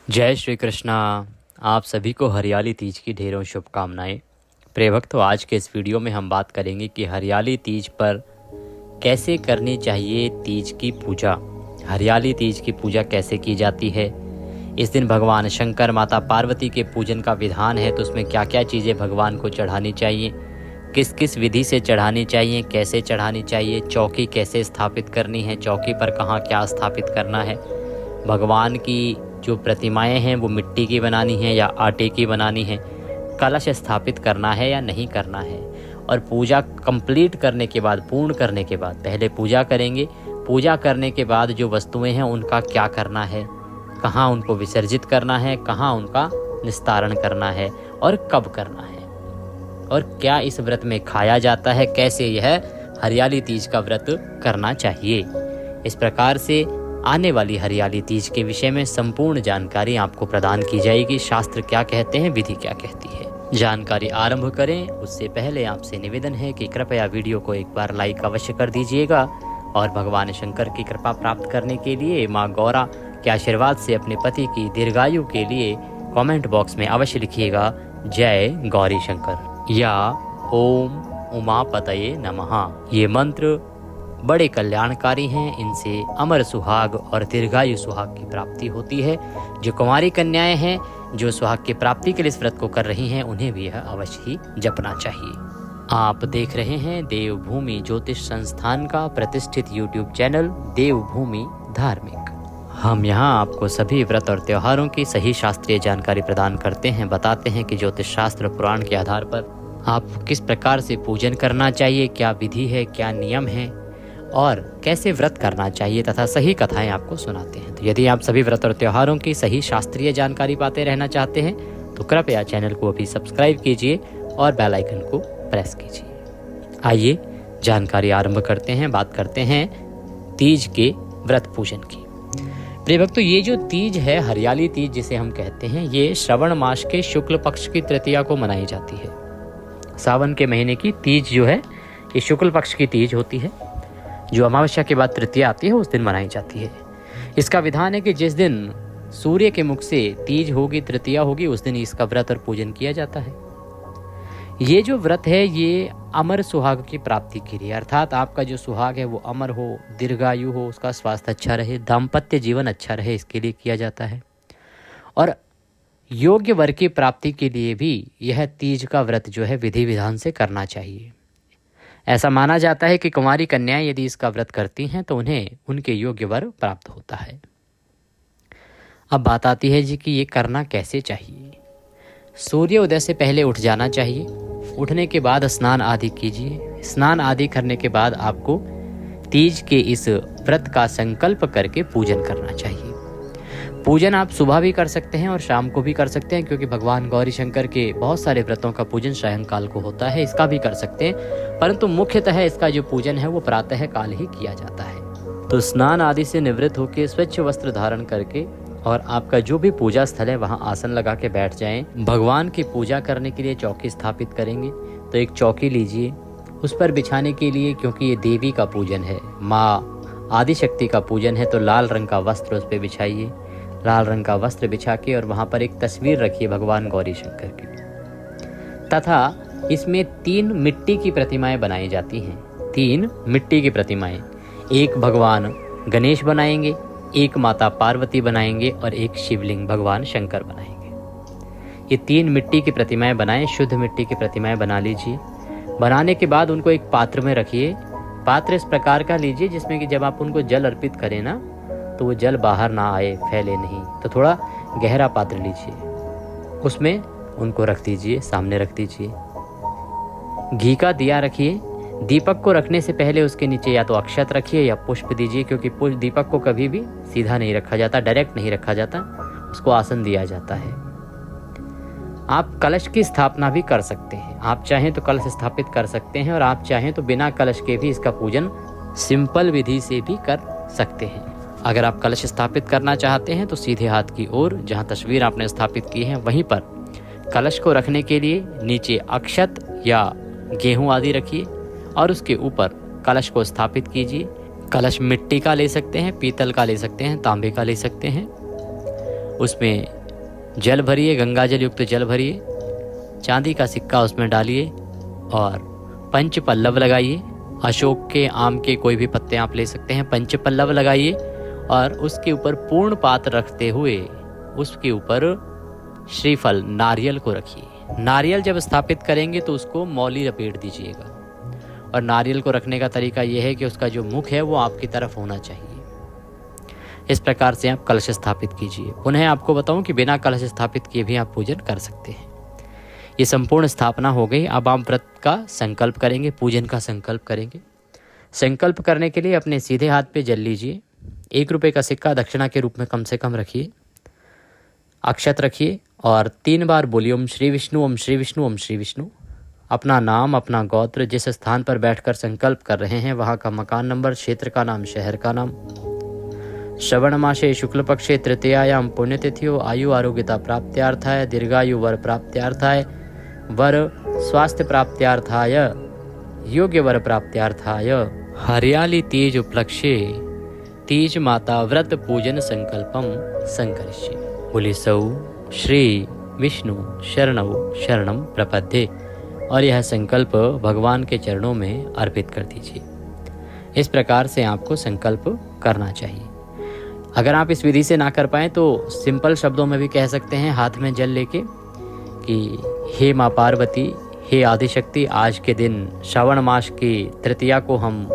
जय श्री कृष्णा। आप सभी को हरियाली तीज की ढेरों शुभकामनाएं। प्रिय भक्तों, आज के इस वीडियो में हम बात करेंगे कि हरियाली तीज पर कैसे करनी चाहिए तीज की पूजा। हरियाली तीज की पूजा कैसे की जाती है, इस दिन भगवान शंकर माता पार्वती के पूजन का विधान है, तो उसमें क्या क्या चीज़ें भगवान को चढ़ानी चाहिए, किस किस विधि से चढ़ानी चाहिए, कैसे चढ़ानी चाहिए, चौकी कैसे स्थापित करनी है, चौकी पर कहाँ क्या स्थापित करना है, भगवान की जो प्रतिमाएं हैं वो मिट्टी की बनानी है या आटे की बनानी है, कलश स्थापित करना है या नहीं करना है, और पूजा कंप्लीट करने के बाद, पूर्ण करने के बाद, पहले पूजा करेंगे, पूजा करने के बाद जो वस्तुएं हैं उनका क्या करना है, कहाँ उनको विसर्जित करना है, कहाँ उनका निस्तारण करना है और कब करना है, और क्या इस व्रत में खाया जाता है, कैसे यह हरियाली तीज का व्रत करना चाहिए। इस प्रकार से आने वाली हरियाली तीज के विषय में संपूर्ण जानकारी आपको प्रदान की जाएगी। शास्त्र क्या कहते हैं, विधि क्या कहती है। जानकारी आरंभ करें उससे पहले आपसे निवेदन है कि कृपया वीडियो को एक बार लाइक अवश्य कर दीजिएगा और भगवान शंकर की कृपा प्राप्त करने के लिए माँ गौरा के आशीर्वाद से अपने पति की दीर्घायु के लिए कमेंट बॉक्स में अवश्य लिखिएगा जय गौरी शंकर या ओम उमापतये नमः। ये मंत्र बड़े कल्याणकारी हैं, इनसे अमर सुहाग और दीर्घायु सुहाग की प्राप्ति होती है। जो कुंवारी कन्याएं हैं जो सुहाग की प्राप्ति के लिए इस व्रत को कर रही हैं, उन्हें भी यह अवश्य ही जपना चाहिए। आप देख रहे हैं देवभूमि ज्योतिष संस्थान का प्रतिष्ठित यूट्यूब चैनल देवभूमि धार्मिक। हम यहाँ आपको सभी व्रत और त्योहारों की सही शास्त्रीय जानकारी प्रदान करते हैं, बताते हैं कि ज्योतिष शास्त्र पुराण के आधार पर आप किस प्रकार से पूजन करना चाहिए, क्या विधि है, क्या नियम है और कैसे व्रत करना चाहिए, तथा सही कथाएं आपको सुनाते हैं। तो यदि आप सभी व्रत और त्योहारों की सही शास्त्रीय जानकारी पाते रहना चाहते हैं तो कृपया चैनल को अभी सब्सक्राइब कीजिए और बेल आइकन को प्रेस कीजिए। आइए जानकारी आरंभ करते हैं। बात करते हैं तीज के व्रत पूजन की। प्रिय भक्तों, ये जो तीज है, हरियाली तीज जिसे हम कहते हैं, ये श्रवण मास के शुक्ल पक्ष की तृतीया को मनाई जाती है। सावन के महीने की तीज जो है ये शुक्ल पक्ष की तीज होती है, जो अमावस्या के बाद तृतीया आती है उस दिन मनाई जाती है। इसका विधान है कि जिस दिन सूर्य के मुख से तीज होगी, तृतीया होगी, उस दिन इसका व्रत और पूजन किया जाता है। ये जो व्रत है ये अमर सुहाग की प्राप्ति के लिए, अर्थात आपका जो सुहाग है वो अमर हो, दीर्घायु हो, उसका स्वास्थ्य अच्छा रहे, दाम्पत्य जीवन अच्छा रहे, इसके लिए किया जाता है। और योग्य वर की प्राप्ति के लिए भी यह तीज का व्रत जो है विधि विधान से करना चाहिए। ऐसा माना जाता है कि कुंवारी कन्याएं यदि इसका व्रत करती हैं तो उन्हें उनके योग्य वर प्राप्त होता है। अब बात आती है जी कि ये करना कैसे चाहिए। सूर्य उदय से पहले उठ जाना चाहिए। उठने के बाद स्नान आदि कीजिए। स्नान आदि करने के बाद आपको तीज के इस व्रत का संकल्प करके पूजन करना चाहिए। पूजन आप सुबह भी कर सकते हैं और शाम को भी कर सकते हैं, क्योंकि भगवान गौरी शंकर के बहुत सारे व्रतों का पूजन सायंकाल को होता है, इसका भी कर सकते हैं, परंतु मुख्यतः इसका जो पूजन है वो प्रातः काल ही किया जाता है। तो स्नान आदि से निवृत्त होकर स्वच्छ वस्त्र धारण करके और आपका जो भी पूजा स्थल है वहाँ आसन लगा के बैठ जाएं। भगवान की पूजा करने के लिए चौकी स्थापित करेंगे तो एक चौकी लीजिए, उस पर बिछाने के लिए, क्योंकि ये देवी का पूजन है, माँ आदिशक्ति का पूजन है, तो लाल रंग का वस्त्र उस पर बिछाइए। लाल रंग का वस्त्र बिछा के और वहाँ पर एक तस्वीर रखिए भगवान गौरी शंकर की, तथा इसमें 3 मिट्टी की प्रतिमाएं बनाई जाती हैं। 3 मिट्टी की प्रतिमाएं, एक भगवान गणेश बनाएंगे, एक माता पार्वती बनाएंगे और एक शिवलिंग भगवान शंकर बनाएंगे। ये 3 मिट्टी की प्रतिमाएं बनाएं, शुद्ध मिट्टी की प्रतिमाएं बना लीजिए। बनाने के बाद उनको एक पात्र में रखिए। पात्र इस प्रकार का लीजिए जिसमें कि जब आप उनको जल अर्पित करें ना तो वो जल बाहर ना आए, फैले नहीं, तो थोड़ा गहरा पात्र लीजिए, उसमें उनको रख दीजिए, सामने रख दीजिए। घी का दिया रखिए। दीपक को रखने से पहले उसके नीचे या तो अक्षत रखिए या पुष्प दीजिए, क्योंकि दीपक को कभी भी सीधा नहीं रखा जाता, डायरेक्ट नहीं रखा जाता, उसको आसन दिया जाता है। आप कलश की स्थापना भी कर सकते हैं। आप चाहें तो कलश स्थापित कर सकते हैं और आप चाहें तो बिना कलश के भी इसका पूजन सिंपल विधि से भी कर सकते हैं। अगर आप कलश स्थापित करना चाहते हैं तो सीधे हाथ की ओर जहां तस्वीर आपने स्थापित की है वहीं पर कलश को रखने के लिए नीचे अक्षत या गेहूं आदि रखिए और उसके ऊपर कलश को स्थापित कीजिए। कलश मिट्टी का ले सकते हैं, पीतल का ले सकते हैं, तांबे का ले सकते हैं। उसमें जल भरिए, गंगा जल युक्त जल भरिए, चांदी का सिक्का उसमें डालिए और पंच पल्लव लगाइए। अशोक के, आम के, कोई भी पत्ते आप ले सकते हैं। पंच पल्लव लगाइए और उसके ऊपर पूर्ण पात्र रखते हुए उसके ऊपर श्रीफल, नारियल को रखिए। नारियल जब स्थापित करेंगे तो उसको मौली लपेट दीजिएगा और नारियल को रखने का तरीका यह है कि उसका जो मुख है वो आपकी तरफ होना चाहिए। इस प्रकार से आप कलश स्थापित कीजिए। पुनः आपको बताऊं कि बिना कलश स्थापित किए भी आप पूजन कर सकते हैं। ये संपूर्ण स्थापना हो गई। अब आप व्रत का संकल्प करेंगे, पूजन का संकल्प करेंगे। संकल्प करने के लिए अपने सीधे हाथ पे जल लीजिए। 1 रुपये का सिक्का दक्षिणा के रूप में कम से कम रखिए, अक्षत रखिए और 3 बार बोलिए ओम श्री विष्णु, ओम श्री विष्णु, ओम श्री विष्णु। अपना नाम, अपना गोत्र, जिस स्थान पर बैठकर संकल्प कर रहे हैं वहाँ का मकान नंबर, क्षेत्र का नाम, शहर का नाम, श्रवण मासे शुक्ल पक्षे तृतीयायाम पुण्यतिथियो आयु आरोग्यता प्राप्त्यार्थाय, दीर्घायु वर प्राप्त्यार्थाय, वर स्वास्थ्य प्राप्त्यार्थाय, योग्य वर प्राप्त्यार्थाय, हरियाली तीज उपलक्ष्ये तीज माता व्रत पूजन संकल्पम संकरिष्ये। बोले सौ श्री विष्णु शरणौ शरणम प्रपद्ये और यह संकल्प भगवान के चरणों में अर्पित कर दीजिए। इस प्रकार से आपको संकल्प करना चाहिए। अगर आप इस विधि से ना कर पाएँ तो सिंपल शब्दों में भी कह सकते हैं, हाथ में जल लेके कि हे माँ पार्वती, हे आदिशक्ति, आज के दिन श्रावण मास की तृतीया को हम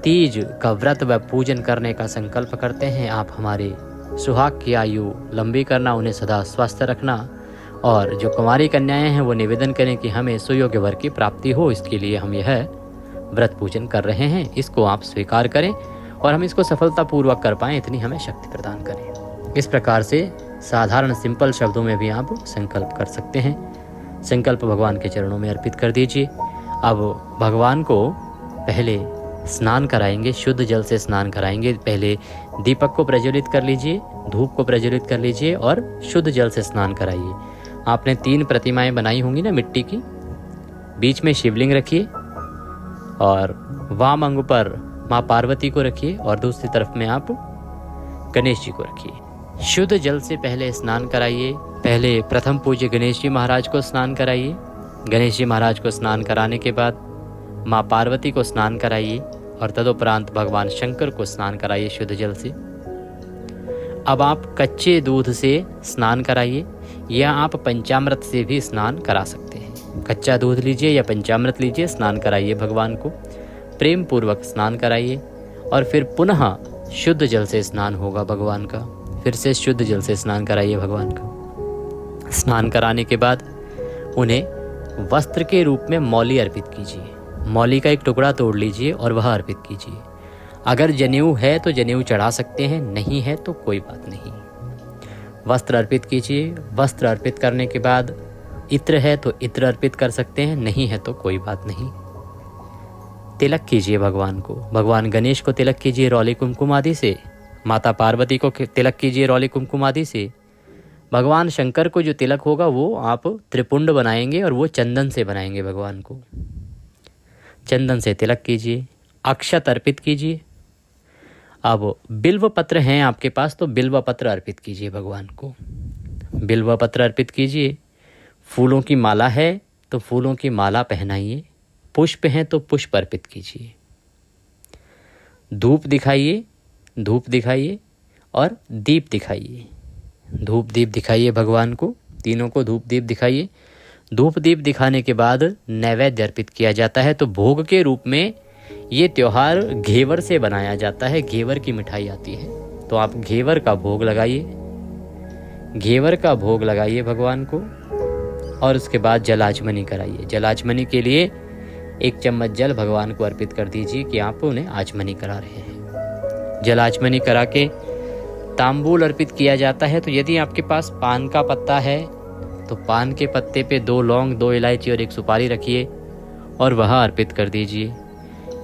तीज का व्रत व पूजन करने का संकल्प करते हैं। आप हमारे सुहाग की आयु लंबी करना, उन्हें सदा स्वस्थ रखना और जो कुंवारी कन्याएं हैं वो निवेदन करें कि हमें सुयोग्य वर की प्राप्ति हो। इसके लिए हम यह व्रत पूजन कर रहे हैं। इसको आप स्वीकार करें और हम इसको सफलतापूर्वक कर पाएँ, इतनी हमें शक्ति प्रदान करें। इस प्रकार से साधारण सिंपल शब्दों में भी आप संकल्प कर सकते हैं। संकल्प भगवान के चरणों में अर्पित कर दीजिए। अब भगवान को पहले स्नान कराएंगे, शुद्ध जल से स्नान कराएंगे। पहले दीपक को प्रज्वलित कर लीजिए, धूप को प्रज्वलित कर लीजिए और शुद्ध जल से स्नान कराइए। आपने 3 प्रतिमाएं बनाई होंगी ना मिट्टी की, बीच में शिवलिंग रखिए और वाम अंग पर माँ पार्वती को रखिए और दूसरी तरफ में आप गणेश जी को रखिए। शुद्ध जल से पहले स्नान कराइए। पहले प्रथम पूज्य गणेश जी महाराज को स्नान कराइए। गणेश जी महाराज को स्नान कराने के बाद माँ पार्वती को स्नान कराइए और तदुपरांत भगवान शंकर को स्नान कराइए शुद्ध जल से। अब आप कच्चे दूध से स्नान कराइए या आप पंचामृत से भी स्नान करा सकते हैं। कच्चा दूध लीजिए या पंचामृत लीजिए, स्नान कराइए भगवान को, प्रेम पूर्वक स्नान कराइए और फिर पुनः शुद्ध जल से स्नान होगा भगवान का। फिर से शुद्ध जल से स्नान कराइए भगवान का। स्नान कराने के बाद उन्हें वस्त्र के रूप में मौली अर्पित कीजिए। मौली का एक टुकड़ा तोड़ लीजिए और वह अर्पित कीजिए। अगर जनेऊ है तो जनेऊ चढ़ा सकते हैं, नहीं है तो कोई बात नहीं। वस्त्र अर्पित कीजिए। वस्त्र अर्पित करने के बाद इत्र है तो इत्र अर्पित कर सकते हैं, नहीं है तो कोई बात नहीं। तिलक कीजिए भगवान को। भगवान गणेश को तिलक कीजिए रौली कुमकुम आदि से। माता पार्वती को तिलक कीजिए रौली कुमकुम आदि से। भगवान शंकर को जो तिलक होगा वो आप त्रिपुंड बनाएंगे और वो चंदन से बनाएंगे। भगवान को चंदन से तिलक कीजिए। अक्षत अर्पित कीजिए। अब बिल्व पत्र हैं आपके पास तो बिल्व पत्र अर्पित कीजिए भगवान को। बिल्व पत्र अर्पित कीजिए। फूलों की माला है तो फूलों की माला पहनाइए। पुष्प हैं तो पुष्प अर्पित कीजिए। धूप दिखाइए, धूप दिखाइए और दीप दिखाइए। धूप दीप दिखाइए भगवान को, तीनों को धूप दीप दिखाइए। धूप दीप दिखाने के बाद नैवेद्य अर्पित किया जाता है। तो भोग के रूप में ये त्यौहार घेवर से बनाया जाता है। घेवर की मिठाई आती है तो आप घेवर का भोग लगाइए। घेवर का भोग लगाइए भगवान को और उसके बाद जलाचमनी कराइए। जलाचमनी के लिए 1 चम्मच जल भगवान को अर्पित कर दीजिए कि आप उन्हें आचमनी करा रहे हैं। जलाचमनी करा के तांबूल अर्पित किया जाता है। तो यदि आपके पास पान का पत्ता है तो पान के पत्ते पे 2 लौंग, 2 इलायची और 1 सुपारी रखिए और वह अर्पित कर दीजिए।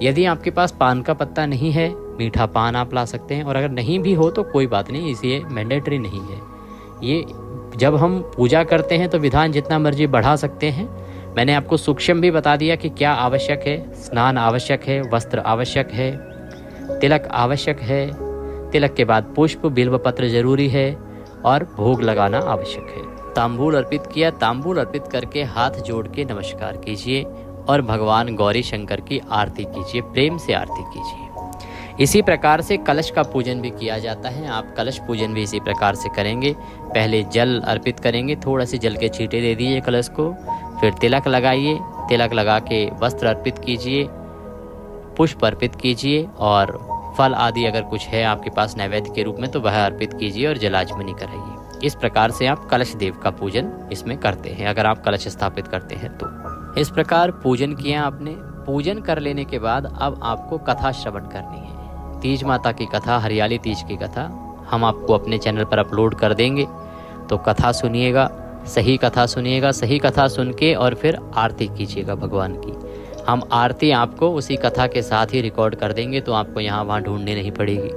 यदि आपके पास पान का पत्ता नहीं है, मीठा पान आप ला सकते हैं और अगर नहीं भी हो तो कोई बात नहीं, इसे मैंडेटरी नहीं है। ये जब हम पूजा करते हैं तो विधान जितना मर्जी बढ़ा सकते हैं। मैंने आपको सूक्ष्म भी बता दिया कि क्या आवश्यक है। स्नान आवश्यक है, वस्त्र आवश्यक है, तिलक आवश्यक है। तिलक के बाद पुष्प बिल्व पत्र जरूरी है और भोग लगाना आवश्यक है। तांबूल अर्पित किया, तांबूल अर्पित करके हाथ जोड़ के नमस्कार कीजिए और भगवान गौरी शंकर की आरती कीजिए, प्रेम से आरती कीजिए। इसी प्रकार से कलश का पूजन भी किया जाता है। आप कलश पूजन भी इसी प्रकार से करेंगे। पहले जल अर्पित करेंगे, थोड़ा से जल के छींटे दे दीजिए कलश को, फिर तिलक लगाइए, तिलक लगा के वस्त्र अर्पित कीजिए, पुष्प अर्पित कीजिए और फल आदि अगर कुछ है आपके पास नैवेद्य के रूप में तो वह अर्पित कीजिए और जलाचमनी कराइए। इस प्रकार से आप कलश देव का पूजन इसमें करते हैं, अगर आप कलश स्थापित करते हैं तो। इस प्रकार पूजन किया आपने। पूजन कर लेने के बाद अब आपको कथा श्रवण करनी है। तीज माता की कथा, हरियाली तीज की कथा हम आपको अपने चैनल पर अपलोड कर देंगे, तो कथा सुनिएगा, सही कथा सुनिएगा। सही कथा सुन के और फिर आरती कीजिएगा भगवान की। हम आरती आपको उसी कथा के साथ ही रिकॉर्ड कर देंगे, तो आपको यहाँ वहाँ ढूंढनी नहीं पड़ेगी।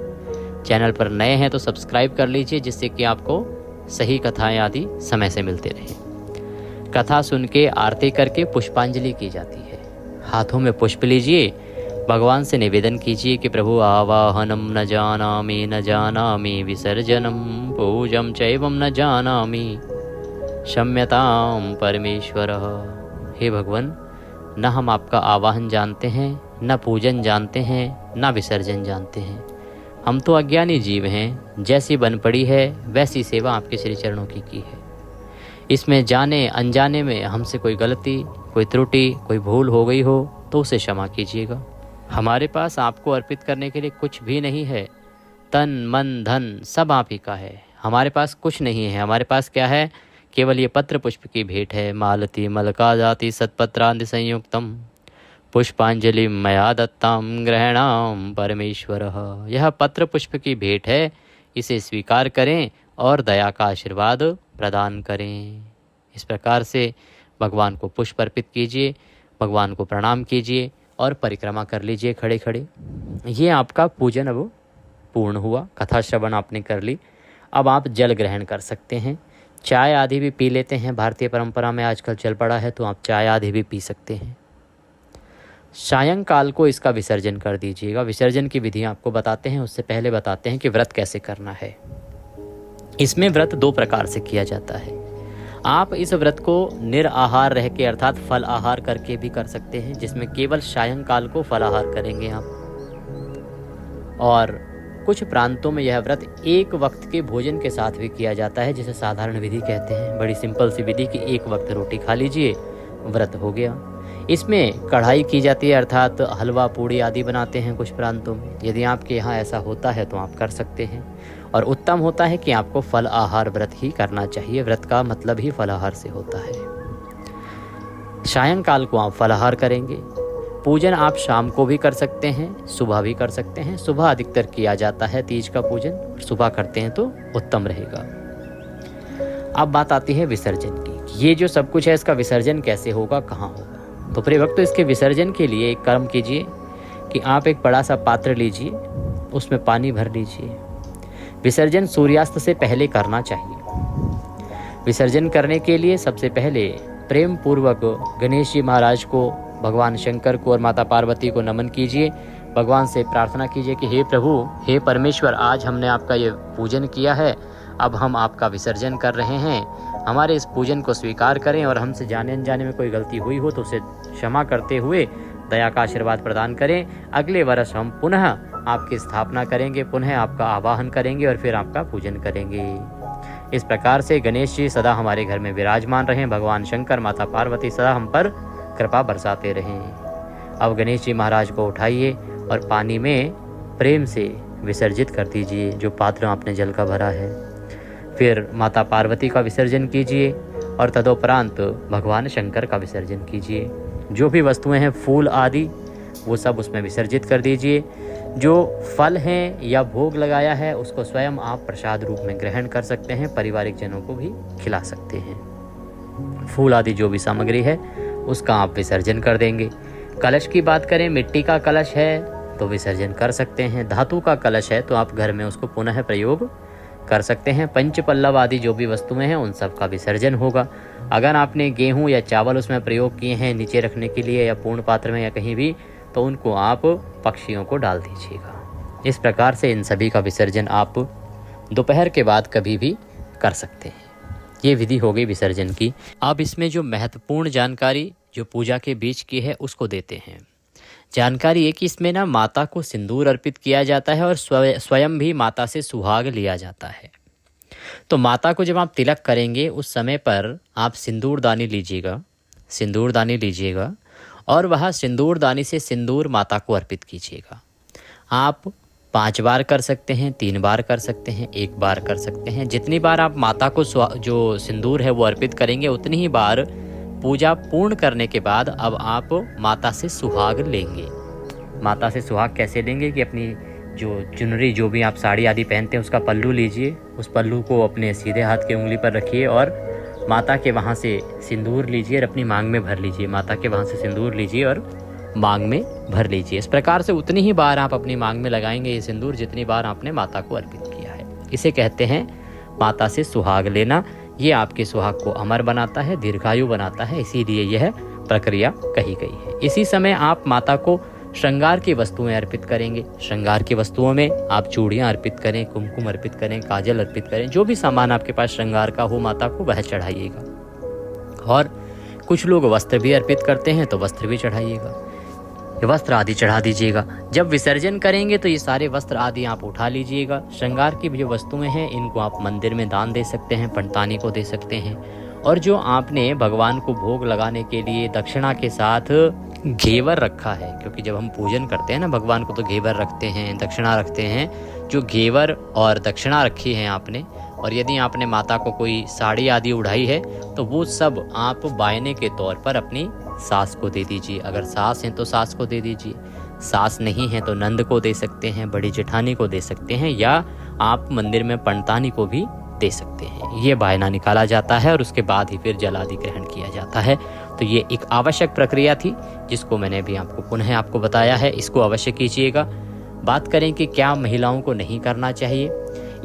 चैनल पर नए हैं तो सब्सक्राइब कर लीजिए, जिससे कि आपको सही कथाएं आदि समय से मिलते रहें। कथा सुन के आरती करके पुष्पांजलि की जाती है। हाथों में पुष्प लीजिए, भगवान से निवेदन कीजिए कि प्रभु आवाहनम न जानामि विसर्जनम पूजम चैवम न जानामि क्षम्यताम परमेश्वर। हे भगवान, न हम आपका आवाहन जानते हैं, न पूजन जानते हैं, न विसर्जन जानते हैं। हम तो अज्ञानी जीव हैं, जैसी बन पड़ी है वैसी सेवा आपके श्री चरणों की है। इसमें जाने अनजाने में हमसे कोई गलती, कोई त्रुटि, कोई भूल हो गई हो तो उसे क्षमा कीजिएगा। हमारे पास आपको अर्पित करने के लिए कुछ भी नहीं है। तन मन धन सब आप ही का है। हमारे पास कुछ नहीं है। हमारे पास क्या है? केवल ये पत्र पुष्प की भेंट है। मालती मलका जाति सत्पत्रांति संयुक्तम पुष्पांजलि मया दत्ताम ग्रहणाम परमेश्वर। यह पत्र पुष्प की भेंट है, इसे स्वीकार करें और दया का आशीर्वाद प्रदान करें। इस प्रकार से भगवान को पुष्प अर्पित कीजिए, भगवान को प्रणाम कीजिए और परिक्रमा कर लीजिए खड़े खड़े। ये आपका पूजन अब पूर्ण हुआ। कथा श्रवण आपने कर ली। अब आप जल ग्रहण कर सकते हैं। चाय आदि भी पी लेते हैं, भारतीय परंपरा में आजकल चल पड़ा है, तो आप चाय आदि भी पी सकते हैं। सायंकाल को इसका विसर्जन कर दीजिएगा। विसर्जन की विधि आपको बताते हैं, उससे पहले बताते हैं कि व्रत कैसे करना है। इसमें व्रत दो प्रकार से किया जाता है। आप इस व्रत को निराहार रह के अर्थात फल आहार करके भी कर सकते हैं, जिसमें केवल सायंकाल को फल आहार करेंगे आप। और कुछ प्रांतों में यह व्रत एक वक्त के भोजन के साथ भी किया जाता है, जिसे साधारण विधि कहते हैं। बड़ी सिंपल सी विधि कि एक वक्त रोटी खा लीजिए, व्रत हो गया। इसमें कढ़ाई की जाती है, अर्थात हलवा पूड़ी आदि बनाते हैं कुछ प्रांतों में। यदि आपके यहाँ ऐसा होता है तो आप कर सकते हैं। और उत्तम होता है कि आपको फल आहार व्रत ही करना चाहिए। व्रत का मतलब ही फलाहार से होता है। सायंकाल को आप फलाहार करेंगे। पूजन आप शाम को भी कर सकते हैं, सुबह भी कर सकते हैं। सुबह अधिकतर किया जाता है तीज का पूजन, सुबह करते हैं तो उत्तम रहेगा। अब बात आती है विसर्जन की। ये जो सब कुछ है इसका विसर्जन कैसे होगा, कहाँ होगा? तो प्रिय भक्तों, इसके विसर्जन के लिए एक कर्म कीजिए कि आप एक बड़ा सा पात्र लीजिए, उसमें पानी भर लीजिए। विसर्जन सूर्यास्त से पहले करना चाहिए। विसर्जन करने के लिए सबसे पहले प्रेम पूर्वक गणेश जी महाराज को, भगवान शंकर को और माता पार्वती को नमन कीजिए। भगवान से प्रार्थना कीजिए कि हे प्रभु, हे परमेश्वर, आज हमने आपका ये पूजन किया है, अब हम आपका विसर्जन कर रहे हैं। हमारे इस पूजन को स्वीकार करें और हमसे जाने अनजाने में कोई गलती हुई हो तो उसे क्षमा करते हुए दया का आशीर्वाद प्रदान करें। अगले वर्ष हम पुनः आपकी स्थापना करेंगे, पुनः आपका आवाहन करेंगे और फिर आपका पूजन करेंगे। इस प्रकार से गणेश जी सदा हमारे घर में विराजमान रहें। भगवान शंकर, माता पार्वती सदा हम पर कृपा बरसाते रहें। अब गणेश जी महाराज को उठाइए और पानी में प्रेम से विसर्जित कर दीजिए जो पात्र आपने जल का भरा है। फिर माता पार्वती का विसर्जन कीजिए और तदोपरांत भगवान शंकर का विसर्जन कीजिए। जो भी वस्तुएं हैं, फूल आदि, वो सब उसमें विसर्जित कर दीजिए। जो फल हैं या भोग लगाया है उसको स्वयं आप प्रसाद रूप में ग्रहण कर सकते हैं, पारिवारिक जनों को भी खिला सकते हैं। फूल आदि जो भी सामग्री है उसका आप विसर्जन कर देंगे। कलश की बात करें, मिट्टी का कलश है तो विसर्जन कर सकते हैं। धातु का कलश है तो आप घर में उसको पुनः प्रयोग कर सकते हैं। पंच पल्लव आदि जो भी वस्तुएं हैं उन सब का विसर्जन होगा। अगर आपने गेहूं या चावल उसमें प्रयोग किए हैं नीचे रखने के लिए या पूर्ण पात्र में या कहीं भी, तो उनको आप पक्षियों को डाल दीजिएगा। इस प्रकार से इन सभी का विसर्जन आप दोपहर के बाद कभी भी कर सकते हैं। ये विधि हो गई विसर्जन की। अब इसमें जो महत्वपूर्ण जानकारी जो पूजा के बीच की है उसको देते हैं। जानकारी है कि इसमें ना माता को सिंदूर अर्पित किया जाता है और स्वयं भी माता से सुहाग लिया जाता है। तो माता को जब आप तिलक करेंगे उस समय पर आप सिंदूरदानी लीजिएगा और वह सिंदूरदानी से सिंदूर माता को अर्पित कीजिएगा। आप 5 बार कर सकते हैं, 3 बार कर सकते हैं, 1 बार कर सकते हैं। जितनी बार आप माता को जो सिंदूर है वो अर्पित करेंगे उतनी ही बार पूजा पूर्ण करने के बाद अब आप माता से सुहाग लेंगे। माता से सुहाग कैसे लेंगे कि अपनी जो चुनरी, जो भी आप साड़ी आदि पहनते हैं उसका पल्लू लीजिए, उस पल्लू को अपने सीधे हाथ की उंगली पर रखिए और माता के वहाँ से सिंदूर लीजिए और अपनी मांग में भर लीजिए। माता के वहाँ से सिंदूर लीजिए और मांग में भर लीजिए। इस प्रकार से उतनी ही बार आप अपनी मांग में लगाएंगे ये सिंदूर जितनी बार आपने माता को अर्पित किया है। इसे कहते हैं माता से सुहाग लेना। ये आपके सुहाग को अमर बनाता है, दीर्घायु बनाता है, इसीलिए यह प्रक्रिया कही गई है। इसी समय आप माता को श्रृंगार की वस्तुएं अर्पित करेंगे। श्रृंगार की वस्तुओं में आप चूड़ियाँ अर्पित करें, कुमकुम अर्पित करें, काजल अर्पित करें, जो भी सामान आपके पास श्रृंगार का हो माता को वह चढ़ाइएगा। और कुछ लोग वस्त्र भी अर्पित करते हैं तो वस्त्र भी चढ़ाइएगा, वस्त्र आदि चढ़ा दीजिएगा। जब विसर्जन करेंगे तो ये सारे वस्त्र आदि आप उठा लीजिएगा। श्रृंगार की जो वस्तुएं हैं इनको आप मंदिर में दान दे सकते हैं, पंडितानी को दे सकते हैं। और जो आपने भगवान को भोग लगाने के लिए दक्षिणा के साथ घेवर रखा है, क्योंकि जब हम पूजन करते हैं ना भगवान को तो घेवर रखते हैं, दक्षिणा रखते हैं। जो घेवर और दक्षिणा रखी है आपने, और यदि आपने माता को कोई साड़ी आदि उड़ाई है तो वो सब आप बायने के तौर पर अपनी सास को दे दीजिए। अगर सास हैं तो सास को दे दीजिए, सास नहीं है तो नंद को दे सकते हैं, बड़ी जेठानी को दे सकते हैं, या आप मंदिर में पंडितानी को भी दे सकते हैं। ये बायना निकाला जाता है और उसके बाद ही फिर जल आदि ग्रहण किया जाता है। तो ये एक आवश्यक प्रक्रिया थी जिसको मैंने भी पुनः आपको बताया है, इसको अवश्य कीजिएगा। बात करें कि क्या महिलाओं को नहीं करना चाहिए।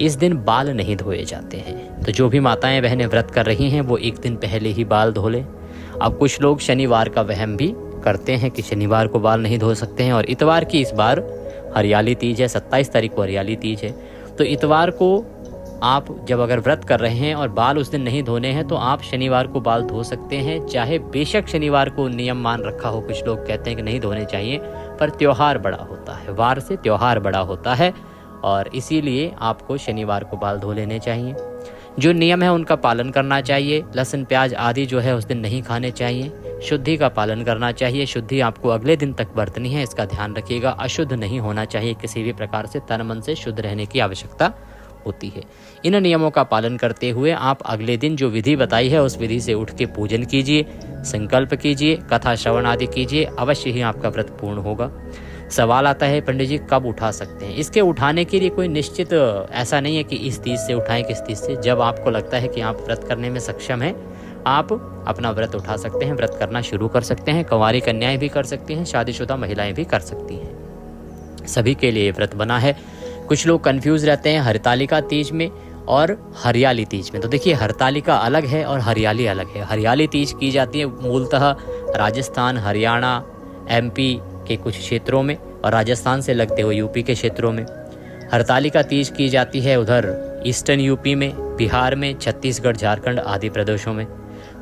इस दिन बाल नहीं धोए जाते हैं, तो जो भी माताएं बहनें व्रत कर रही हैं वो एक दिन पहले ही बाल धो लें। अब कुछ लोग शनिवार का वहम भी करते हैं कि शनिवार को बाल नहीं धो सकते हैं, और इतवार की इस बार हरियाली तीज है, 27 तारीख को हरियाली तीज है। तो इतवार को आप जब अगर व्रत कर रहे हैं और बाल उस दिन नहीं धोने हैं तो आप शनिवार को बाल धो सकते हैं। चाहे बेशक शनिवार को नियम मान रखा हो, कुछ लोग कहते हैं कि नहीं धोने चाहिए, पर त्योहार बड़ा होता है, वार से त्योहार बड़ा होता है और इसीलिए आपको शनिवार को बाल धो लेने चाहिए। जो नियम है उनका पालन करना चाहिए। लहसुन प्याज आदि जो है उस दिन नहीं खाने चाहिए। शुद्धि का पालन करना चाहिए। शुद्धि आपको अगले दिन तक बरतनी है, इसका ध्यान रखिएगा। अशुद्ध नहीं होना चाहिए, किसी भी प्रकार से तन मन से शुद्ध रहने की आवश्यकता होती है। इन नियमों का पालन करते हुए आप अगले दिन जो विधि बताई है उस विधि से उठ के पूजन कीजिए, संकल्प कीजिए, कथा श्रवण आदि कीजिए, अवश्य ही आपका व्रत पूर्ण होगा। सवाल आता है पंडित जी कब उठा सकते हैं। इसके उठाने के लिए कोई निश्चित ऐसा नहीं है कि इस तीज से उठाएं, किस तीज से। जब आपको लगता है कि आप व्रत करने में सक्षम हैं आप अपना व्रत उठा सकते हैं, व्रत करना शुरू कर सकते हैं। कुंवारी कन्याएं भी कर सकती हैं, शादीशुदा महिलाएं भी कर सकती हैं, सभी के लिए व्रत बना है। कुछ लोग कंफ्यूज रहते हैं हरितालिका तीज में और हरियाली तीज में। तो देखिए हरितालिका अलग है और हरियाली अलग है। हरियाली तीज की जाती है मूलतः राजस्थान, हरियाणा, एमपी के कुछ क्षेत्रों में और राजस्थान से लगते हुए यूपी के क्षेत्रों में। हरितालिका तीज की जाती है उधर ईस्टर्न यूपी में, बिहार में, छत्तीसगढ़, झारखंड आदि प्रदेशों में।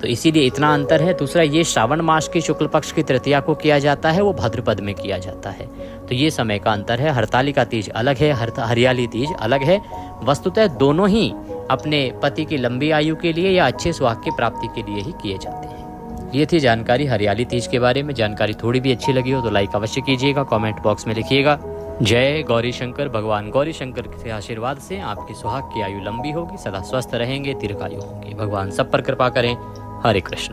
तो इसीलिए इतना अंतर है। दूसरा, ये श्रावण मास की शुक्ल पक्ष की तृतीया को किया जाता है, वो भाद्रपद में किया जाता है। तो ये समय का अंतर है। हरितालिका तीज अलग है, हरियाली तीज अलग है। वस्तुतः दोनों ही अपने पति की लंबी आयु के लिए या अच्छे सुहाग की प्राप्ति के लिए ही किए जाते हैं। ये थी जानकारी हरियाली तीज के बारे में। जानकारी थोड़ी भी अच्छी लगी हो तो लाइक अवश्य कीजिएगा, कमेंट बॉक्स में लिखिएगा। जय गौरी शंकर। भगवान गौरी शंकर के आशीर्वाद से आपकी सुहाग की आयु लंबी होगी, सदा स्वस्थ रहेंगे, दीर्घायु होंगे। भगवान सब पर कृपा करें। हरे कृष्ण।